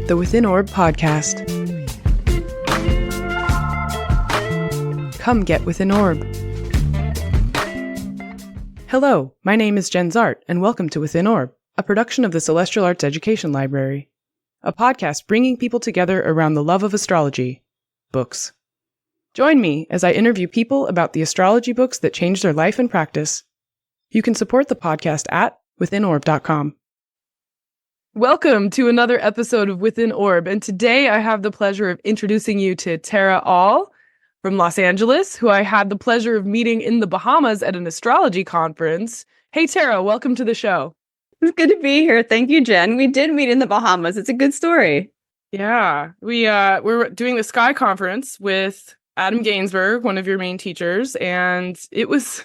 the Within Orb podcast. Come get Within Orb. Hello, my name is Jenn Zahrt, and welcome to Within Orb, a production of the Celestial Arts Education Library, a podcast bringing people together around the love of astrology, books. Join me as I interview people about the astrology books that changed their life and practice. You can support the podcast at withinorb.com. Welcome to another episode of Within Orb, and today I have the pleasure of introducing you to Tara Aal from Los Angeles, who I had the pleasure of meeting in the Bahamas at an astrology conference. Hey Tara, welcome to the show. It's good to be here. Thank you, Jen. We did meet in the Bahamas. It's a good story. Yeah, we're doing the Sky Conference with Adam Gainsbourg, one of your main teachers, and it was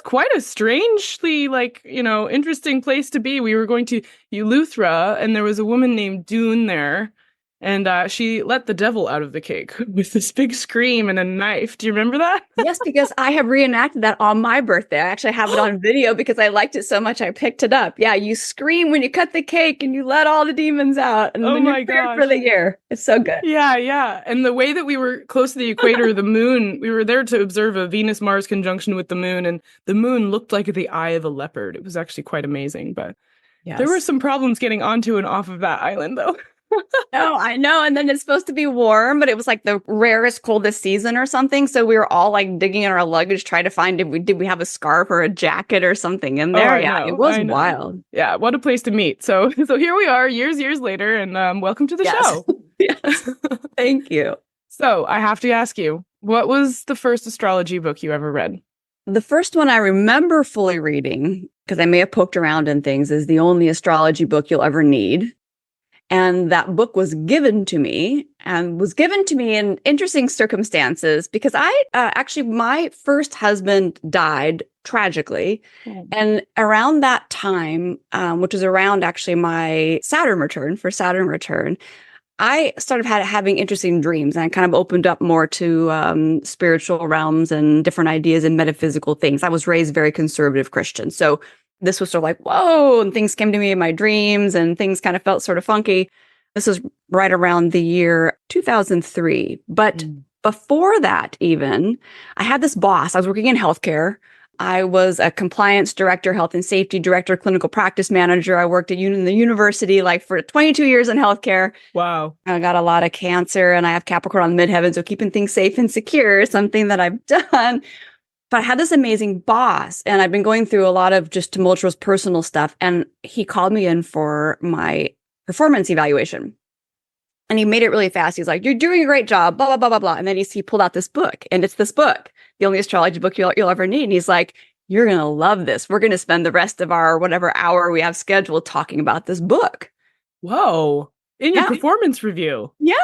quite a strangely, interesting place to be. We were going to Eleuthera, and there was a woman named Dune there, and she let the devil out of the cake with this big scream and a knife. Do you remember that? Yes, because I have reenacted that on my birthday. I actually have it on video because I liked it so much I picked it up. Yeah, you scream when you cut the cake and you let all the demons out, and then you're cleared for the year. It's so good. Yeah. And the way that we were close to the equator, the moon, we were there to observe a Venus-Mars conjunction with the moon, and the moon looked like the eye of a leopard. It was actually quite amazing, but yes. There were some problems getting onto and off of that island, though. No, I know. And then it's supposed to be warm, but it was like the rarest, coldest season or something. So we were all like digging in our luggage, trying to find did we have a scarf or a jacket or something in there? It was wild. Yeah, what a place to meet. So here we are, years later, and welcome to the show. Yes. Thank you. So I have to ask you, what was the first astrology book you ever read? The first one I remember fully reading, because I may have poked around in things, is The Only Astrology Book You'll Ever Need. And that book was given to me in interesting circumstances because my first husband died tragically. Mm. And around that time, which was around actually my Saturn Return, I started having interesting dreams, and I kind of opened up more to spiritual realms and different ideas and metaphysical things. I was raised very conservative Christian. So this was sort of like, whoa, and things came to me in my dreams and things kind of felt sort of funky. This was right around the year 2003. But before that, even, I had this boss. I was working in healthcare. I was a compliance director, health and safety director, clinical practice manager. I worked at the university for 22 years in healthcare. Wow. I got a lot of cancer, and I have Capricorn on midheaven, so keeping things safe and secure is something that I've done. But I had this amazing boss, and I've been going through a lot of just tumultuous personal stuff. And he called me in for my performance evaluation. And he made it really fast. He's like, "You're doing a great job, blah, blah, blah, blah, blah." And then he pulled out this book, and it's this book, The Only Astrology Book You'll Ever Need. And he's like, "You're going to love this. We're going to spend the rest of our whatever hour we have scheduled talking about this book." Whoa. In your performance review. Yeah.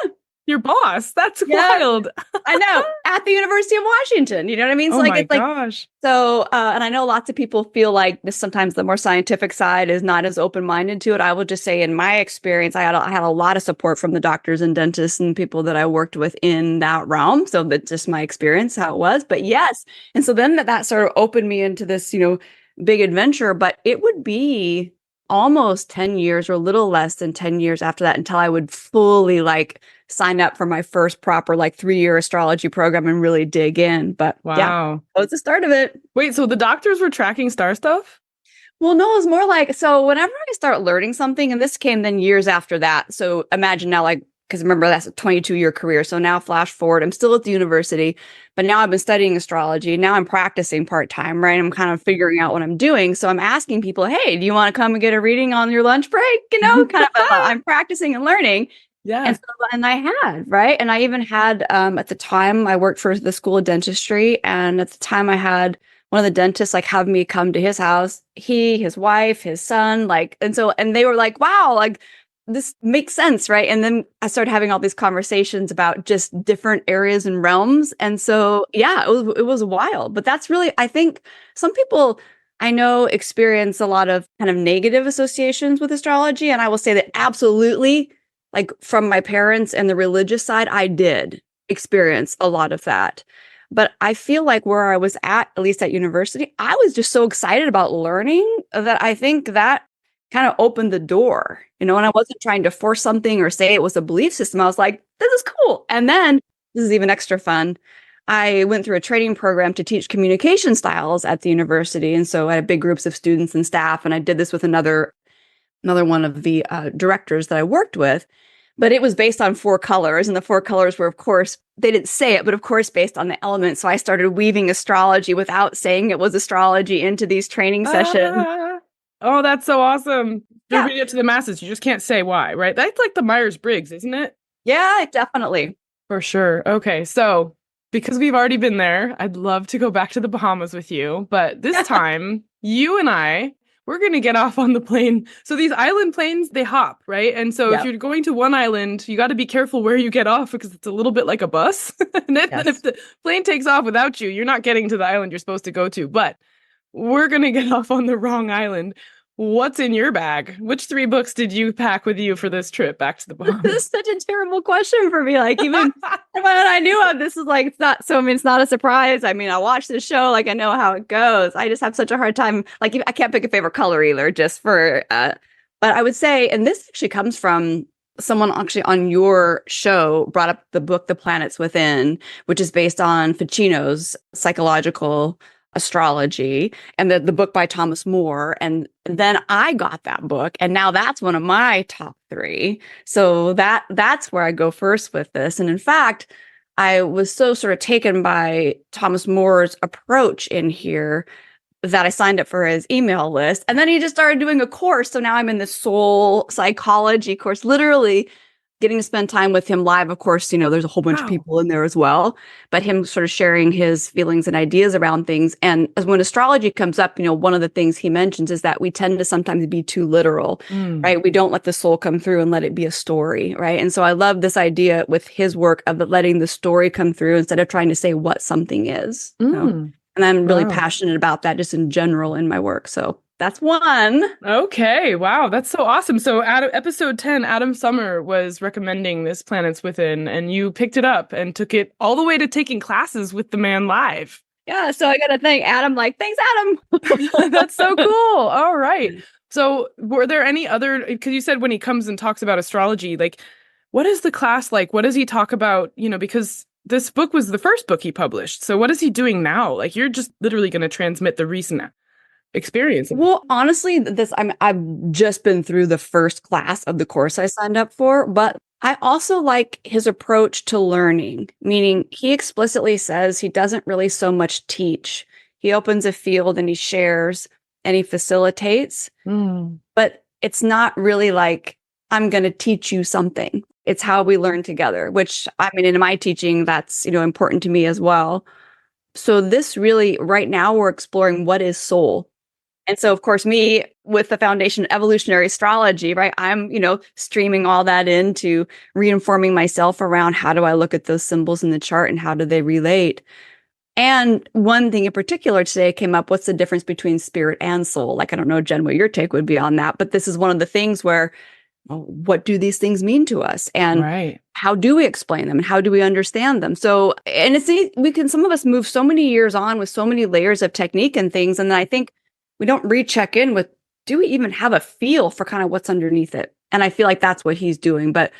Your boss. That's wild. I know. At the University of Washington. You know what I mean? So my gosh. So, and I know lots of people feel like sometimes the more scientific side is not as open-minded to it. I will just say in my experience, I had a lot of support from the doctors and dentists and people that I worked with in that realm. So that's just my experience, how it was. But yes. And so then that sort of opened me into this, big adventure, but it would be almost 10 years or a little less than 10 years after that until I would fully sign up for my first proper 3-year astrology program and really dig in. But wow. Yeah, that was the start of it. Wait, so the doctors were tracking star stuff? Well, no, it was more so whenever I start learning something, and this came then years after that. So imagine now, because remember, that's a 22-year career. So now flash forward, I'm still at the university, but now I've been studying astrology. Now I'm practicing part-time, right? I'm kind of figuring out what I'm doing. So I'm asking people, hey, do you want to come and get a reading on your lunch break? I'm practicing and learning. Yeah. And I had, right? And I even had, at the time, I worked for the School of Dentistry. And at the time I had one of the dentists have me come to his house, his wife, his son, and they were like, wow, this makes sense, right? And then I started having all these conversations about just different areas and realms. And so, yeah, it was wild. But that's really, I think some people I know experience a lot of kind of negative associations with astrology. And I will say that absolutely, from my parents and the religious side, I did experience a lot of that. But I feel like where I was at least at university, I was just so excited about learning that I think that kind of opened the door, and I wasn't trying to force something or say it was a belief system. I was like, this is cool. And then this is even extra fun. I went through a training program to teach communication styles at the university. And so I had big groups of students and staff, and I did this with another one of the directors that I worked with. But it was based on 4 colors, and the 4 colors were, of course, they didn't say it, but of course, based on the elements. So I started weaving astrology without saying it was astrology into these training sessions. Oh, that's so awesome. You're Yeah. reading it to the masses. You just can't say why, right? That's like the Myers-Briggs, isn't it? Yeah, definitely. For sure. Okay, so because we've already been there, I'd love to go back to the Bahamas with you. But this time, you and we're going to get off on the plane. So these island planes, they hop, right? And so if you're going to one island, you got to be careful where you get off because it's a little bit like a bus. And if the plane takes off without you, you're not getting to the island you're supposed to go to. But we're going to get off on the wrong island. What's in your bag? Which 3 books did you pack with you for this trip back to the Bahamas? This is such a terrible question for me. Like, even when I knew of this, is like, it's not, so I mean, it's not a surprise. I mean, I watched the show, like, I know how it goes. I just have such a hard time. Like, I can't pick a favorite color either, just for, but I would say, and this actually comes from someone actually on your show brought up the book, The Planets Within, which is based on Ficino's psychological astrology, and the book by Thomas More. And then I got that book, and now that's one of my top 3. So that's where I go first with this. And in fact, I was so sort of taken by Thomas More's approach in here that I signed up for his email list. And then he just started doing a course. So now I'm in this soul psychology course, literally getting to spend time with him live. Of course, there's a whole bunch of people in there as well, but him sort of sharing his feelings and ideas around things. And as when astrology comes up, one of the things he mentions is that we tend to sometimes be too literal, right? We don't let the soul come through and let it be a story, right? And so I love this idea with his work of letting the story come through instead of trying to say what something is. And I'm really passionate about that just in general in my work. So that's one. Okay. Wow. That's so awesome. So episode 10, Adam Sommer was recommending this Planets Within, and you picked it up and took it all the way to taking classes with the man live. Yeah. So I got to thank Adam. Like, thanks, Adam. That's so cool. All right. So were there any other, because you said when he comes and talks about astrology, like, what is the class like? What does he talk about? Because this book was the first book he published. So what is he doing now? Like, you're just literally going to transmit the recent experience. Well, honestly, I've just been through the first class of the course I signed up for, but I also like his approach to learning, meaning he explicitly says he doesn't really so much teach. He opens a field and he shares and he facilitates, but it's not really like, I'm going to teach you something. It's how we learn together, which, I mean, in my teaching, that's, important to me as well. So this really, right now, we're exploring what is soul. And so, of course, me with the foundation of evolutionary astrology, right? I'm, streaming all that into reinforming myself around how do I look at those symbols in the chart and how do they relate? And one thing in particular today came up, what's the difference between spirit and soul? Like, I don't know, Jenn, what your take would be on that, but this is one of the things where, what do these things mean to us? And how do we explain them? And how do we understand them? So, and some of us move so many years on with so many layers of technique and things. And then I think we don't recheck in with, do we even have a feel for kind of what's underneath it? And I feel like that's what he's doing. But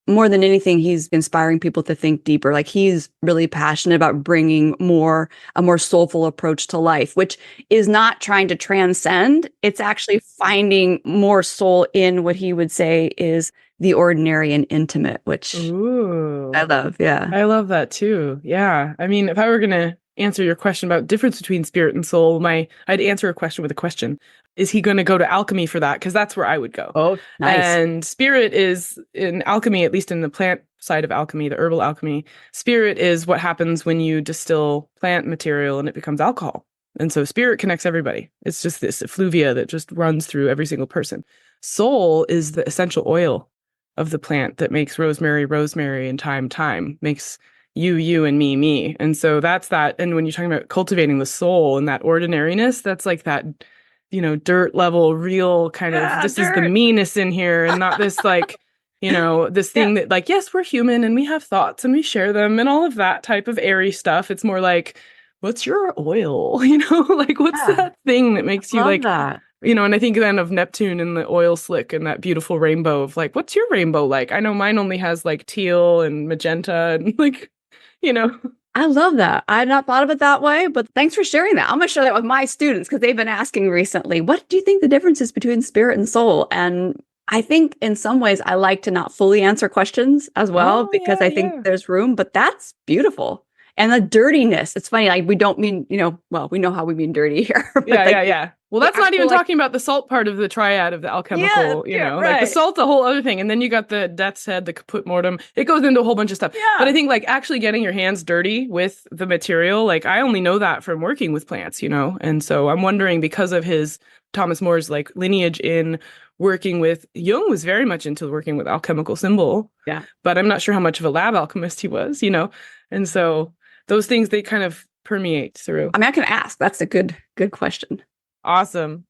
more than anything, he's inspiring people to think deeper. Like, he's really passionate about bringing a more soulful approach to life, which is not trying to transcend. It's actually finding more soul in what he would say is the ordinary and intimate, which I love. Yeah. I love that too. Yeah. I mean, if I were going to answer your question about difference between spirit and soul, I'd answer a question with a question. Is he going to go to alchemy for that? Because that's where I would go. Oh, nice. And spirit is in alchemy, at least in the plant side of alchemy, the herbal alchemy. Spirit is what happens when you distill plant material and it becomes alcohol. And so spirit connects everybody. It's just this effluvia that just runs through every single person. Soul is the essential oil of the plant that makes rosemary, and thyme, makes you, and me. And so that's that. And when you're talking about cultivating the soul and that ordinariness, that's like that, dirt level, real kind of, this is the meanness in here, and not this like, this thing that like, yes, we're human and we have thoughts and we share them and all of that type of airy stuff. It's more like, what's your oil? Like, what's that thing that makes you like And I think then of Neptune and the oil slick and that beautiful rainbow of like, what's your rainbow like? I know mine only has like teal and magenta and like, you know. I love that. I had not thought of it that way, but thanks for sharing that. I'm going to share that with my students because they've been asking recently, what do you think the difference is between spirit and soul? And I think in some ways I like to not fully answer questions as well because I think there's room, but that's beautiful. And the dirtiness, it's funny, like we don't mean, well, we know how we mean dirty here. Yeah. Well, that's not even talking about the salt part of the triad of the alchemical, like the salt's a whole other thing. And then you got the death's head, the kaput mortem. It goes into a whole bunch of stuff. Yeah. But I think like actually getting your hands dirty with the material, like I only know that from working with plants, And so I'm wondering because of his Thomas More's like lineage in working with Jung was very much into working with alchemical symbol. Yeah. But I'm not sure how much of a lab alchemist he was, And so those things, they kind of permeate through. I mean, I can ask. That's a good question. Awesome.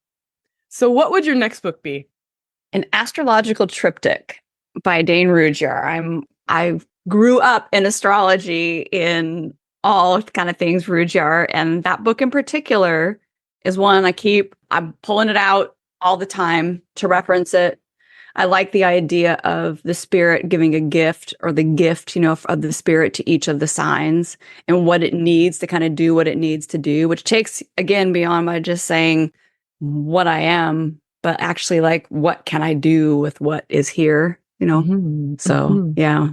So what would your next book be? An Astrological Triptych by Dane Rudhyar. I grew up in astrology in all kind of things Rudhyar, and that book in particular is one I'm pulling it out all the time to reference it. I like the idea of the spirit giving a gift or the gift, of the spirit to each of the signs and what it needs to kind of do what it needs to do, which takes, again, beyond by just saying what I am, but actually like, what can I do with what is here, Mm-hmm. So, mm-hmm. Yeah.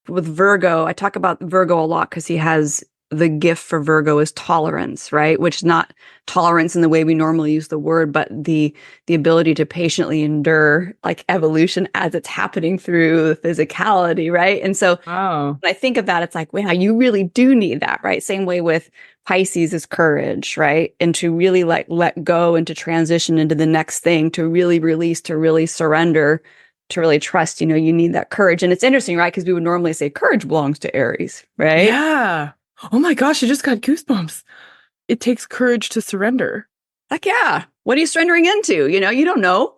With Virgo, I talk about Virgo a lot because he has the gift for Virgo is tolerance, right? Which is not tolerance in the way we normally use the word, but the ability to patiently endure like evolution as it's happening through the physicality, right? And so when I think of that, it's like, wow, you really do need that, right? Same way with Pisces is courage, right? And to really like let go and to transition into the next thing, to really release, to really surrender, to really trust, you need that courage. And it's interesting, right? Because we would normally say courage belongs to Aries, right? Yeah. Oh my gosh, I just got goosebumps. It takes courage to surrender. Like, yeah. What are you surrendering into? You don't know.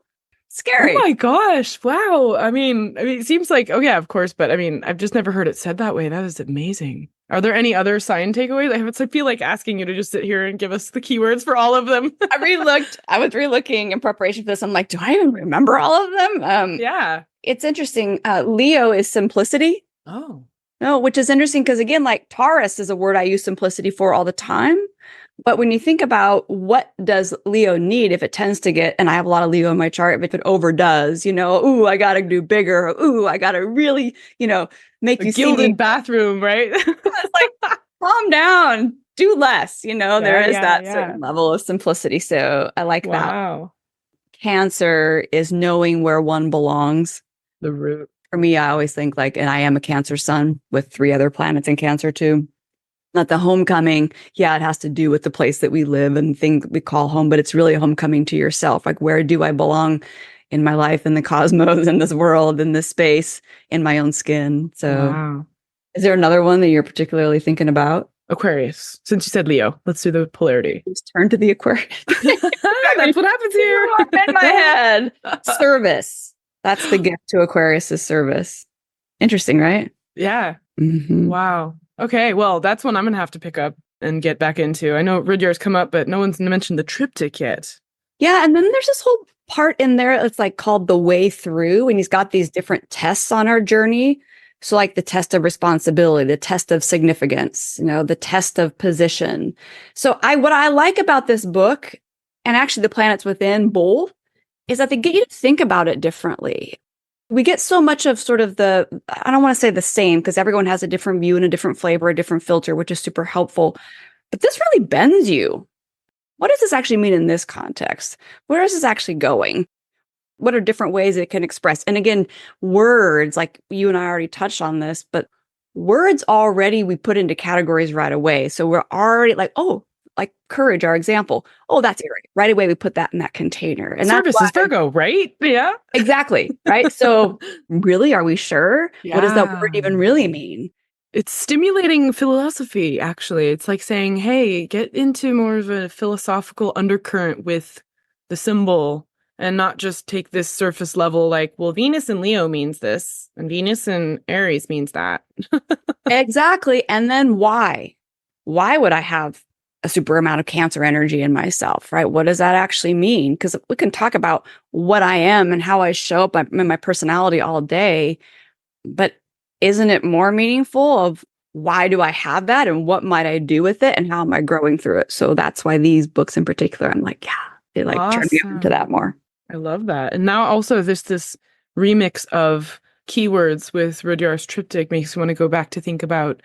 Scary. Oh my gosh. Wow. I mean, it seems like, oh yeah, of course. But I mean, I've just never heard it said that way. That is amazing. Are there any other sign takeaways? I feel like asking you to just sit here and give us the keywords for all of them. I was relooking in preparation for this. I'm like, do I even remember all of them? Yeah. It's interesting. Leo is simplicity. Oh. No, which is interesting because again, like Taurus is a word I use simplicity for all the time. But when you think about what does Leo need, if it tends to get, and I have a lot of Leo in my chart, if it overdoes, ooh, I got to do bigger. Ooh, I got to really, make a you gilded see bathroom, right? It's like, calm down, do less. There is that certain level of simplicity. So I like that. Wow. Cancer is knowing where one belongs. The root. For me, I always think like, and I am a Cancer sun with 3 other planets in Cancer too. Not the homecoming. Yeah, it has to do with the place that we live and things we call home, but it's really a homecoming to yourself. Like, where do I belong in my life, in the cosmos, in this world, in this space, in my own skin? So, wow. Is there another one that you're particularly thinking about? Aquarius. Since you said Leo, let's do the polarity. Just turn to the Aquarius. That's what happens here. In my head. Service. That's the gift to Aquarius is service. Interesting, right? Yeah. Mm-hmm. Wow. Okay. Well, that's one I'm going to have to pick up and get back into. I know Rudhyar's come up, but no one's mentioned the triptych yet. Yeah. And then there's this whole part in there that's like called the way through. And he's got these different tests on our journey. So like the test of responsibility, the test of significance, the test of position. So what I like about this book, and actually the planets within both, is that they get you to think about it differently. We get so much of sort of I don't want to say the same because everyone has a different view and a different flavor, a different filter, which is super helpful. But this really bends you. What does this actually mean in this context? Where is this actually going? What are different ways it can express? And again, words, like you and I already touched on this, but words already we put into categories right away. So we're already like, oh, like courage, our example. Oh, that's Aries. Right away, we put that in that container. And service is Virgo, right? Yeah. Exactly. Right. So really, are we sure? Yeah. What does that word even really mean? It's stimulating philosophy, actually. It's like saying, hey, get into more of a philosophical undercurrent with the symbol and not just take this surface level like, well, Venus in Leo means this and Venus in Aries means that. Exactly. And then why? Why would I have a super amount of Cancer energy in myself, right? What does that actually mean? Because we can talk about what I am and how I show up in my personality all day, but isn't it more meaningful of why do I have that and what might I do with it and how am I growing through it? So that's why these books in particular, I'm like, yeah, they like turn me on to that more. I love that. And now also there's this remix of keywords with Rudhyar's triptych makes me want to go back to think about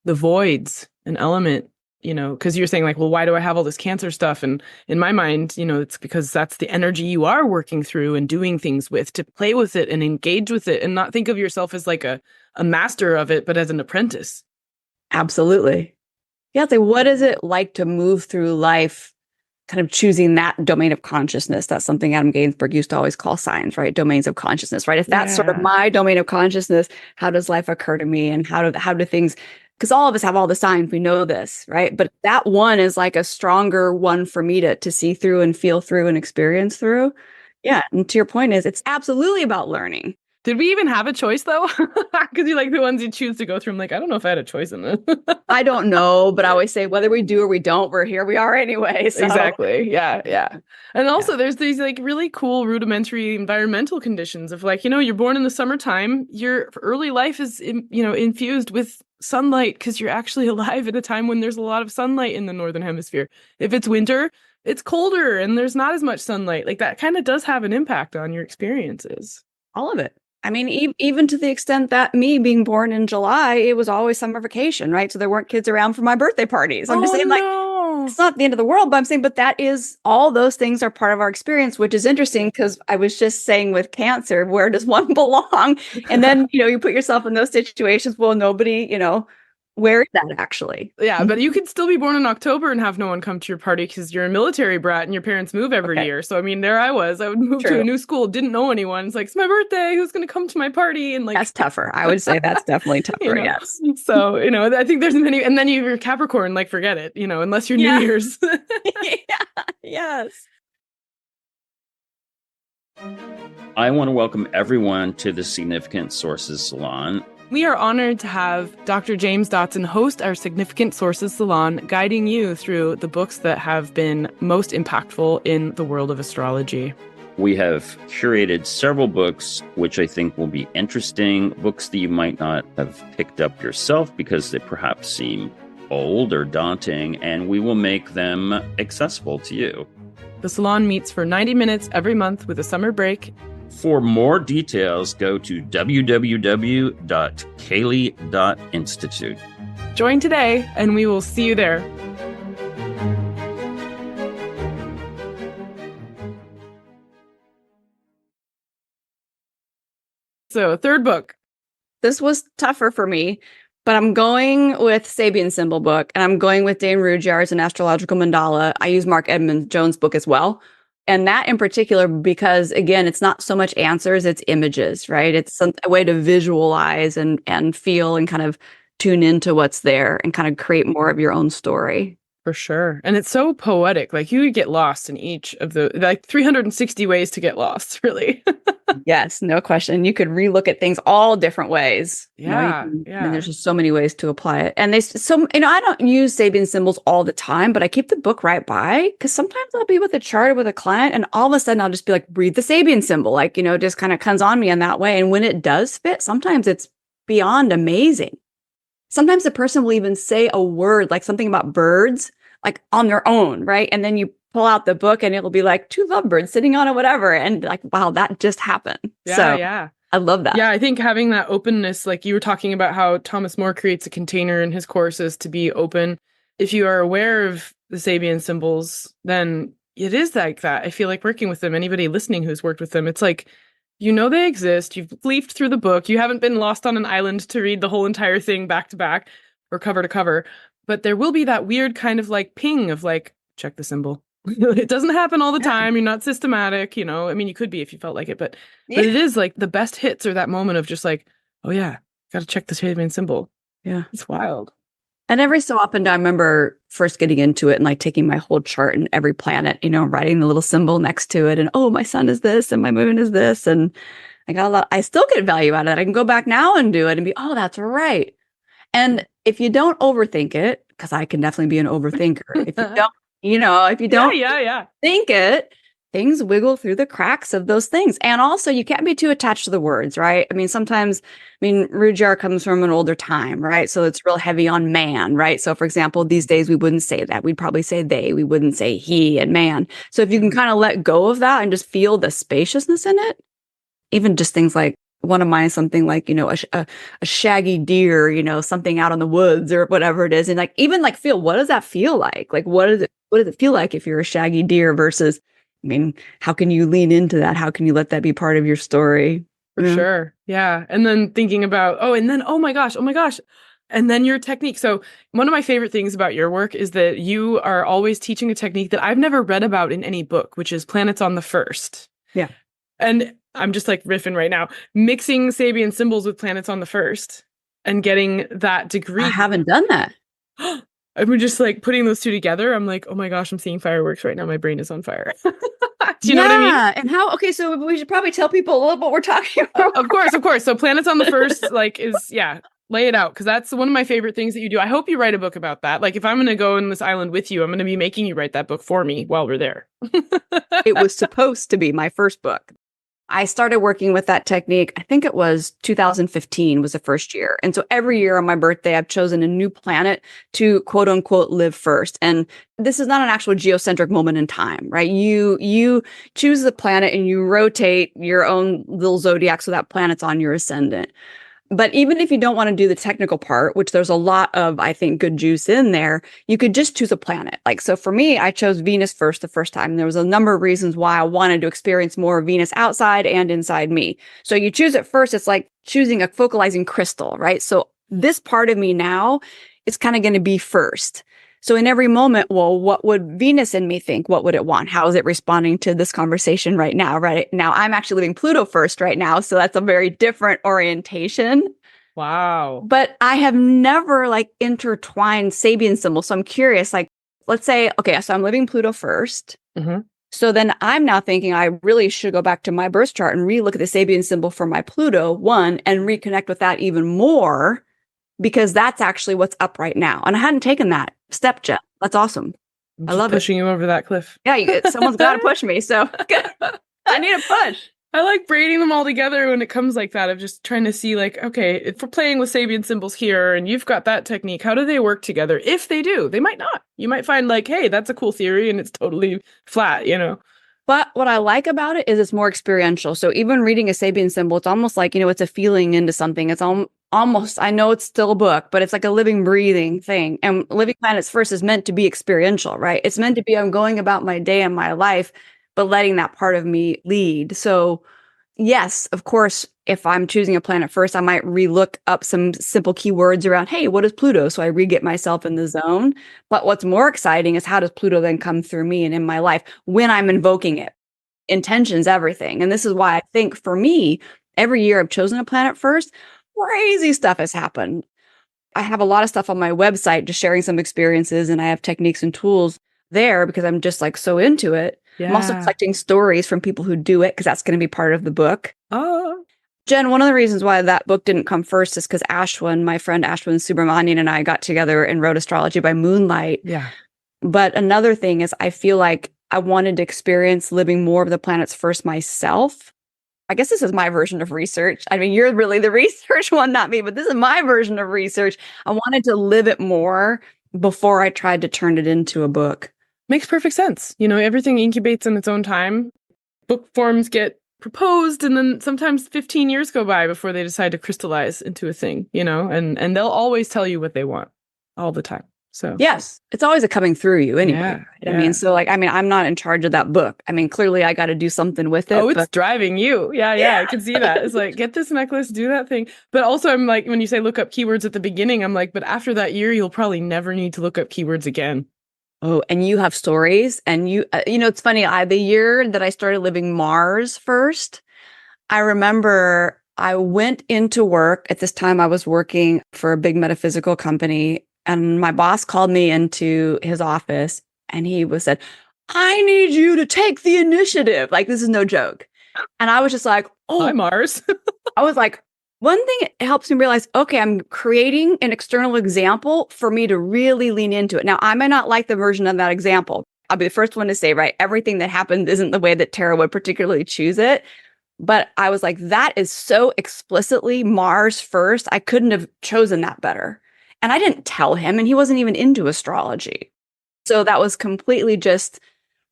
the voids, an element, because you're saying like, well, why do I have all this Cancer stuff? And in my mind, it's because that's the energy you are working through and doing things with, to play with it and engage with it and not think of yourself as like a master of it, but as an apprentice. Absolutely. Yeah. So what is it like to move through life kind of choosing that domain of consciousness? That's something Adam Gainsbourg used to always call signs, right? Domains of consciousness, right? If that's sort of my domain of consciousness, how does life occur to me? And how do things, because all of us have all the signs, we know this, right? But that one is like a stronger one for me to see through and feel through and experience through. Yeah. And to your point is it's absolutely about learning. Did we even have a choice though? Because you like the ones you choose to go through. I'm like, I don't know if I had a choice in this. I don't know, but I always say whether we do or we don't, here we are anyway. So. Exactly. Yeah. And also there's these like really cool rudimentary environmental conditions of like, you're born in the summertime, your early life is, infused with sunlight because you're actually alive at a time when there's a lot of sunlight in the Northern Hemisphere. If it's winter, it's colder and there's not as much sunlight. Like that kind of does have an impact on your experiences. All of it. I mean, even to the extent that me being born in July, it was always summer vacation, right? So there weren't kids around for my birthday parties. I'm just saying, like, it's not the end of the world, but I'm saying, but that is, all those things are part of our experience, which is interesting because I was just saying with Cancer, where does one belong? And then, you put yourself in those situations. Well, nobody, where is that actually? Yeah, but you could still be born in October and have no one come to your party because you're a military brat and your parents move every year. So, I mean, there I was. I would move to a new school, didn't know anyone. It's like, it's my birthday. Who's going to come to my party? And like, that's tougher. I would say that's definitely tougher. Yes. So, I think there's many. And then you're Capricorn, like, forget it, unless you're New Year's. Yeah. Yes. I want to welcome everyone to the Significant Sources Salon. We are honored to have Dr. James Dotson host our Significant Sources Salon, guiding you through the books that have been most impactful in the world of astrology. We have curated several books, which I think will be interesting, books that you might not have picked up yourself because they perhaps seem old or daunting, and we will make them accessible to you. The salon meets for 90 minutes every month with a summer break. For more details, go to www.CAELi.institute. Join today, and we will see you there. So, third book. This was tougher for me, but I'm going with Sabian Symbol book, and I'm going with Dane Rudhyar's An Astrological Mandala. I use Marc Edmond Jones' book as well. And that in particular, because again, it's not so much answers, it's images, right? It's a way to visualize and feel and kind of tune into what's there and kind of create more of your own story. For sure. And it's so poetic. Like you get lost in each of the 360 ways to get lost, really. Yes, no question. You could relook at things all different ways. Yeah. And there's just so many ways to apply it. And I don't use Sabian symbols all the time, but I keep the book right by because sometimes I'll be with a chart with a client and all of a sudden I'll just be like, read the Sabian symbol, just kind of comes on me in that way. And when it does fit, sometimes it's beyond amazing. Sometimes the person will even say a word, like something about birds, like on their own, right? And then you pull out the book and it'll be like two lovebirds sitting on it, whatever. And like, wow, that just happened. Yeah. I love that. Yeah, I think having that openness, like you were talking about how Thomas More creates a container in his courses to be open. If you are aware of the Sabian symbols, then it is like that. I feel like working with them, anybody listening who's worked with them, it's like, they exist. You've leafed through the book. You haven't been lost on an island to read the whole entire thing back to back or cover to cover. But there will be that weird kind of like ping of like, check the symbol. It doesn't happen all the time. You're not systematic, I mean, you could be if you felt like it, but it is like the best hits are that moment of just like, oh yeah, got to check the Sabian symbol. Yeah. It's wild. And every so often I remember first getting into it and like taking my whole chart and every planet, writing the little symbol next to it. And, oh, my sun is this and my moon is this. And I still get value out of it. I can go back now and do it and be, oh, that's right. And if you don't overthink it, because I can definitely be an overthinker. If you don't, if you don't think it, things wiggle through the cracks of those things. And also, you can't be too attached to the words, right? I mean, sometimes, Rudhyar comes from an older time, right? So it's real heavy on man, right? So for example, these days we wouldn't say that. We'd probably say they. We wouldn't say he and man. So if you can kind of let go of that and just feel the spaciousness in it, even just things like, one of mine is something like, a shaggy deer, something out in the woods or whatever it is. And like, even like feel, what does that feel like? Like, what does it feel like if you're a shaggy deer versus, how can you lean into that? How can you let that be part of your story? For sure. Yeah. And then thinking about, oh my gosh. And then your technique. So one of my favorite things about your work is that you are always teaching a technique that I've never read about in any book, which is planets on the first. Yeah. And I'm just like riffing right now, mixing Sabian symbols with planets on the first and getting that degree. I haven't done that. And we're just like putting those two together. I'm like, oh my gosh, I'm seeing fireworks right now. My brain is on fire. Do you know what I mean? And how, okay, so we should probably tell people a little what we're talking about. Of course. So planets on the first, lay it out. Cause that's one of my favorite things that you do. I hope you write a book about that. Like if I'm going to go on this island with you, I'm going to be making you write that book for me while we're there. It was supposed to be my first book. I started working with that technique, I think it was 2015 was the first year. And so every year on my birthday, I've chosen a new planet to quote unquote live first. And this is not an actual geocentric moment in time, right? You choose the planet and you rotate your own little zodiac so that planet's on your ascendant. But even if you don't want to do the technical part, which there's a lot of, I think, good juice in there, you could just choose a planet. Like, so for me, I chose Venus first the first time. There was a number of reasons why I wanted to experience more of Venus outside and inside me. So you choose it first. It's like choosing a focalizing crystal, right? So this part of me now is kind of going to be first. So in every moment, well, what would Venus in me think? What would it want? How is it responding to this conversation right now? Right now, I'm actually living Pluto first right now. So that's a very different orientation. Wow. But I have never intertwined Sabian symbols. So I'm curious, let's say, okay, so I'm living Pluto first. Mm-hmm. So then I'm now thinking I really should go back to my birth chart and relook at the Sabian symbol for my Pluto one and reconnect with that even more, because that's actually what's up right now. And I hadn't taken that step, Jenn. That's awesome. I love pushing you over that cliff. Yeah, someone's got to push me. So I need a push. I like braiding them all together when it comes like that, of just trying to see okay, if we're playing with Sabian symbols here and you've got that technique, how do they work together? If they do, they might not. You might find hey, that's a cool theory and it's totally flat, But what I like about it is it's more experiential. So even reading a Sabian symbol, it's almost like, it's a feeling into something. It's almost, I know it's still a book, but it's like a living, breathing thing. And Living Planets First is meant to be experiential, right? It's meant to be, I'm going about my day and my life, but letting that part of me lead. So yes, of course, if I'm choosing a planet first, I might relook up some simple keywords around, hey, what is Pluto? So I re-get myself in the zone. But what's more exciting is how does Pluto then come through me and in my life when I'm invoking it? Intention's everything. And this is why I think for me, every year I've chosen a planet first, crazy stuff has happened. I have a lot of stuff on my website, just sharing some experiences, and I have techniques and tools there because I'm just so into it. Yeah. I'm also collecting stories from people who do it because that's going to be part of the book. Oh. Jenn, one of the reasons why that book didn't come first is because my friend Ashwin Subramanian and I got together and wrote Astrology by Moonlight. Yeah. But another thing is I feel like I wanted to experience living more of the planets first myself. I guess this is my version of research. I mean, you're really the research one, not me, but this is my version of research. I wanted to live it more before I tried to turn it into a book. Makes perfect sense. Everything incubates in its own time. Book forms get proposed, and then sometimes 15 years go by before they decide to crystallize into a thing, and they'll always tell you what they want all the time. So yes, it's always a coming through you anyway. Yeah, yeah. I mean, so I'm not in charge of that book. I mean, clearly I got to do something with it. Oh, it's driving you. Yeah. I can see that. It's get this necklace, do that thing. But also I'm when you say look up keywords at the beginning, I'm but after that year, you'll probably never need to look up keywords again. Oh, and you have stories, and it's funny. The year that I started living Mars first, I remember I went into work. At this time, I was working for a big metaphysical company, and my boss called me into his office, and he said, "I need you to take the initiative." This is no joke. And I was just oh, hi, Mars. I was One thing it helps me realize, okay, I'm creating an external example for me to really lean into it. Now, I may not like the version of that example. I'll be the first one to say, right, everything that happened isn't the way that Tara would particularly choose it. But I was like, that is so explicitly Mars first. I couldn't have chosen that better. And I didn't tell him, and he wasn't even into astrology. So that was completely just,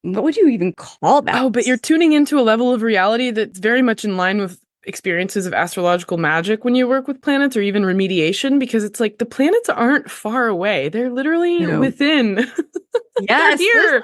what would you even call that? Oh, but you're tuning into a level of reality that's very much in line with experiences of astrological magic when you work with planets, or even remediation, because it's like the planets aren't far away. They're literally within. Yes, They're here,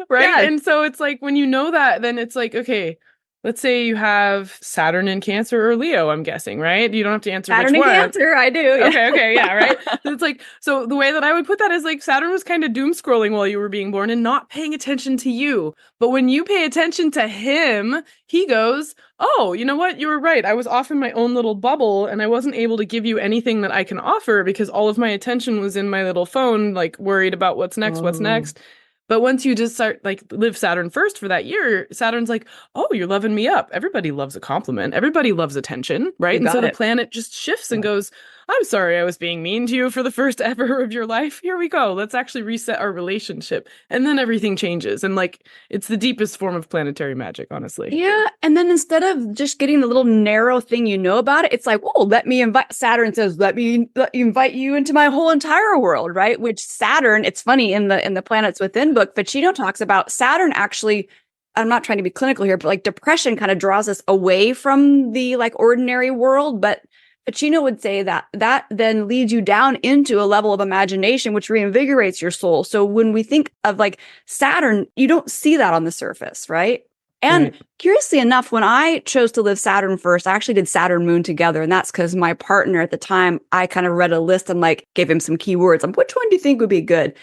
right? Yes. And so it's like, when you know that, then it's like, okay, let's say you have Saturn in Cancer or Leo, I'm guessing, right? You don't have to answer Saturn which in one. Cancer, I do. Yeah. Okay, yeah, right? So it's like, so the way that I would put that is like, Saturn was kind of doom scrolling while you were being born and not paying attention to you. But when you pay attention to him, he goes, oh, you know what? You were right. I was off in my own little bubble and I wasn't able to give you anything that I can offer because all of my attention was in my little phone, like worried about what's next. But once you just start, like, live Saturn first for that year, Saturn's like, oh, you're loving me up. Everybody loves a compliment. Everybody loves attention, right? And so the planet just shifts and goes, I'm sorry I was being mean to you for the first ever of your life. Here we go. Let's actually reset our relationship. And then everything changes. And like, it's the deepest form of planetary magic, honestly. Yeah. And then instead of just getting the little narrow thing you know about it, it's like, oh, let me invite, Saturn says, let me invite you into my whole entire world, right? Which Saturn, it's funny, in the Planets Within book, Ficino talks about Saturn actually, I'm not trying to be clinical here, but like depression kind of draws us away from the like ordinary world. But Ficino would say that then leads you down into a level of imagination, which reinvigorates your soul. So when we think of like Saturn, you don't see that on the surface, right? And curiously enough, when I chose to live Saturn first, I actually did Saturn Moon together. And that's because my partner at the time, I kind of read a list and like gave him some keywords. I'm, which one do you think would be good?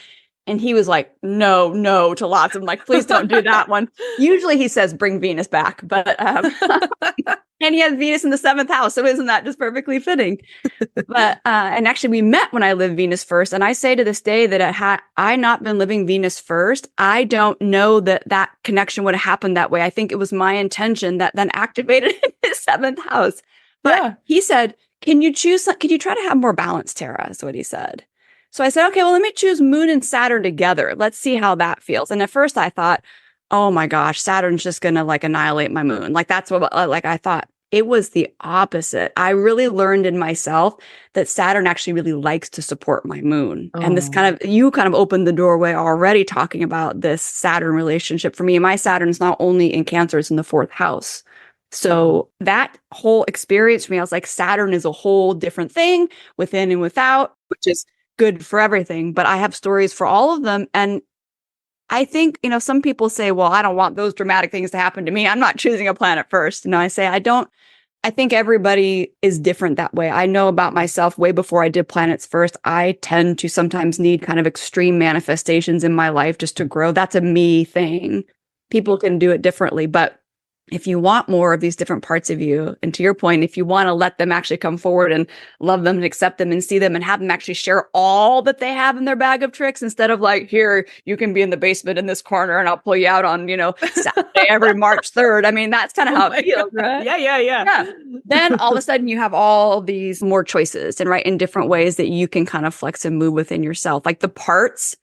And he was like, no to lots of them. Like, please don't do that one. Usually he says, bring Venus back. But, and he has Venus in the 7th house. So isn't that just perfectly fitting? But, and actually we met when I lived Venus first. And I say to this day that had I not been living Venus first, I don't know that connection would have happened that way. I think it was my intention that then activated his 7th house. But he said, can you try to have more balance, Tara? Is what he said. So I said, okay, well, let me choose Moon and Saturn together. Let's see how that feels. And at first I thought, oh my gosh, Saturn's just going to like annihilate my moon. Like that's what, like I thought. It was the opposite. I really learned in myself that Saturn actually really likes to support my moon. And this you kind of opened the doorway already talking about this Saturn relationship for me. And my Saturn's not only in Cancer, it's in the 4th house. So that whole experience for me, I was like, Saturn is a whole different thing within and without, which is good for everything, but I have stories for all of them. And I think, some people say, well, I don't want those dramatic things to happen to me. I'm not choosing a planet first. I say, I think everybody is different that way. I know about myself way before I did planets first. I tend to sometimes need kind of extreme manifestations in my life just to grow. That's a me thing. People can do it differently, but if you want more of these different parts of you, and to your point, if you want to let them actually come forward and love them and accept them and see them and have them actually share all that they have in their bag of tricks, instead of like, here, you can be in the basement in this corner and I'll pull you out on, Saturday every March 3rd. I mean, that's kind of how it feels, right? Yeah. Then all of a sudden you have all these more choices and in different ways that you can kind of flex and move within yourself. Like the parts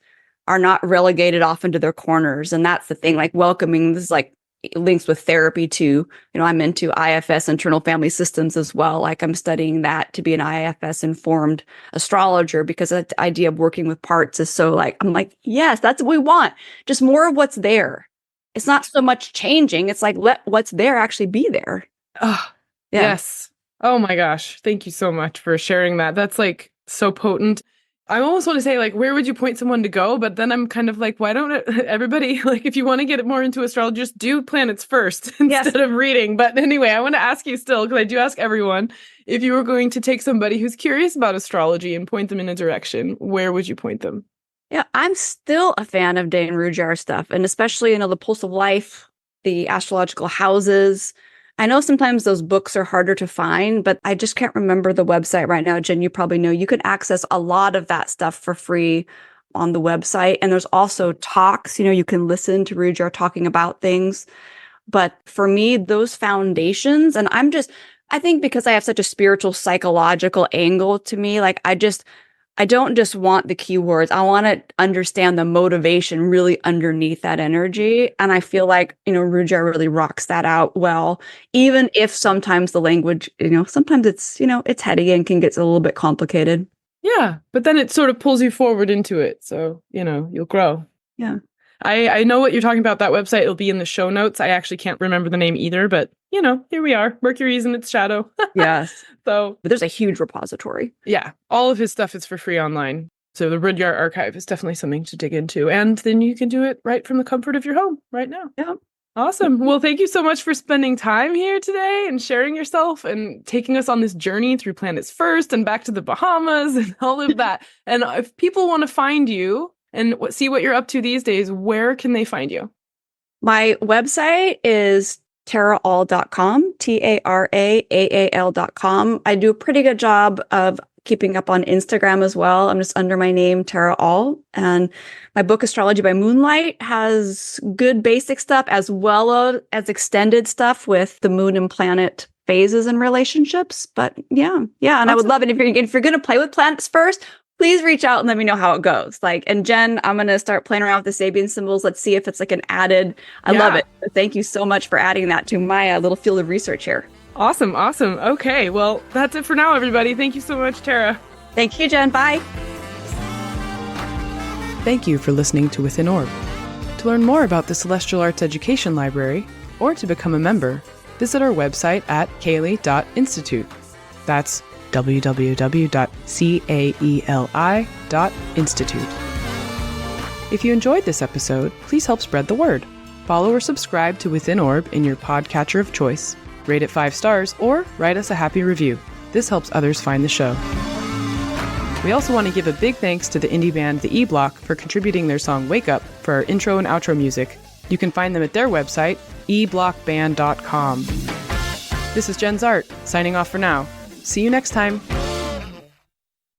are not relegated off into their corners. And that's the thing, like welcoming this, like, links with therapy too. I'm into IFS, internal family systems as well. Like I'm studying that to be an IFS informed astrologer, because the idea of working with parts is so like, I'm like, yes, that's what we want. Just more of what's there. It's not so much changing. It's like, let what's there actually be there. Oh, yes. Oh my gosh. Thank you so much for sharing that. That's like so potent. I almost want to say, like, where would you point someone to go? But then I'm kind of like, why don't everybody, like, if you want to get more into astrology, just do planets first instead of reading. But anyway, I want to ask you still, because I do ask everyone, if you were going to take somebody who's curious about astrology and point them in a direction, where would you point them? Yeah, I'm still a fan of Dane Rudhyar stuff, and especially, the Pulse of Life, the astrological houses. I know sometimes those books are harder to find, but I just can't remember the website right now. Jenn, you probably know. You can access a lot of that stuff for free on the website. And there's also talks, you can listen to Rudhyar talking about things. But for me, those foundations, and I think because I have such a spiritual, psychological angle to me, like I don't just want the keywords. I want to understand the motivation really underneath that energy. And I feel like, Rudhyar really rocks that out well, even if sometimes the language, sometimes it's, it's heady and can get a little bit complicated. Yeah, but then it sort of pulls you forward into it. So, you'll grow. Yeah. I know what you're talking about. That website, it'll be in the show notes. I actually can't remember the name either, but here we are. Mercury's in its shadow. Yes. But there's a huge repository. Yeah. All of his stuff is for free online. So the Rudhyar archive is definitely something to dig into. And then you can do it right from the comfort of your home right now. Yeah. Awesome. Well, thank you so much for spending time here today and sharing yourself and taking us on this journey through planets first and back to the Bahamas and all of that. And if people want to find you and see what you're up to these days, where can they find you? My website is taraal.com, TARAAAL.com. I do a pretty good job of keeping up on Instagram as well. I'm just under my name, Tara Aal. And my book, Astrology by Moonlight, has good basic stuff as well as extended stuff with the moon and planet phases and relationships. But yeah. And I would love it if you're going to play with planets first, please reach out and let me know how it goes. And Jenn, I'm going to start playing around with the Sabian symbols. Let's see if it's an added. I love it. Thank you so much for adding that to my little field of research here. Awesome. Okay. Well, that's it for now, everybody. Thank you so much, Tara. Thank you, Jenn. Bye. Thank you for listening to Within Orb. To learn more about the Celestial Arts Education Library or to become a member, visit our website at CAELi.institute. That's www.caeli.institute. If you enjoyed this episode, please help spread the word. Follow or subscribe to Within Orb in your podcatcher of choice, rate it 5 stars, or write us a happy review. This helps others find the show. We also want to give a big thanks to the indie band The E-Block for contributing their song Wake Up for our intro and outro music. You can find them at their website, eblockband.com. This is Jenn Zahrt, signing off for now. See you next time.